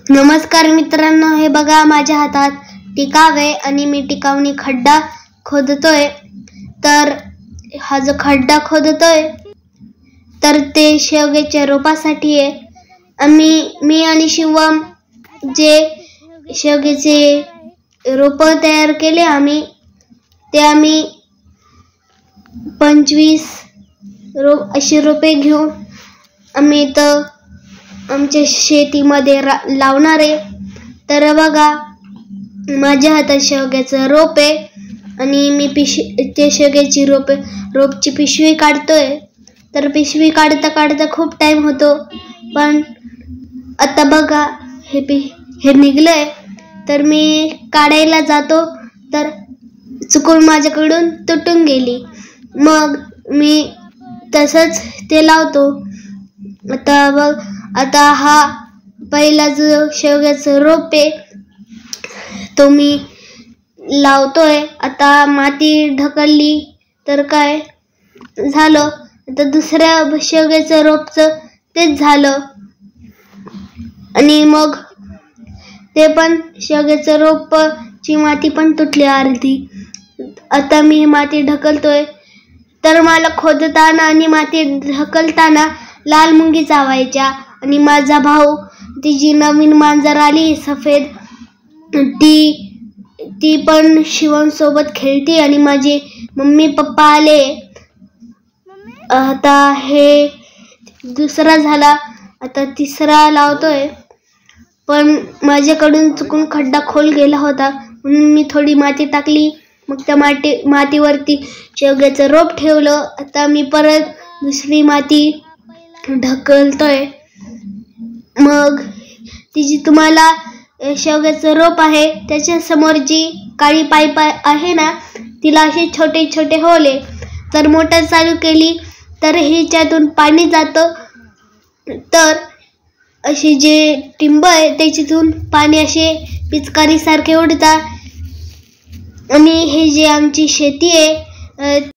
नमस्कार मित्रांनो, हे बघा माझ्या हातात टिकाव आहे आणि मी टिकावनी खड्डा खोदतोय। तर हा जो खड्डा खोदतोय तर ते शेवग्याच्या रोपासाठी आहे। मी आणि शिवम जे शेवग्याचे रोप तयार केले आम्ही 25 अशी रोपे घेऊन आम्ही तर आमच्या शेतीमध्ये लावणार आहे। तर बघा माझ्या हातात शेवग्याचं रोप आहे आणि मी ते शेवग्याची रोपची पिशवी काढतोय। तर पिशवी काढता काढता खूप टाइम होतो, पण आता बघा हे निघलंय। तर मी काढायला जातो तर चुकून माझ्याकडून तुटून गेली, मग मी तसंच ते लावतो। आता हा पहिला जो शेवग्याचं रोप आहे तो मी लावतोय। आता माती ढकलली तर काय झालं, आता दुसऱ्या शेवग्याचं रोपचं तेच झालं आणि मग ते पण शेवग्याचं रोपची माती पण तुटली अर्धी। आता मी माती ढकलतोय तर मला खोदताना आणि माती ढकलताना लाल मुंगी चावायच्या आणि माझा भाऊ ती जी नवीन मांजर आली सफेद ती पण शिवम सोबत खेळती आणि माझे मम्मी पप्पा आले। आता हे दुसरा झाला, आता तिसरा लावतोय, पण माझ्याकडून चुकून खड्डा खोल गेला होता म्हणून मी थोडी माती टाकली, मग त्या मातीवरती शेवग्याचं रोप ठेवलं। आता मी परत दुसरी माती ढकलतोय। मग ती जी तुम्हाला शेवग्याचं रोप आहे त्याच्या समोर जी काळी पाईप आहे ना, तिला असे छोटे छोटे होल आहे। तर मोटर चालू केली तर ह्याच्यातून पाणी जातं, तर असे जे टिंब आहे त्याच्यातून पाणी असे पिचकारी सारखे उडतात। आणि हे जे आमची शेती आहे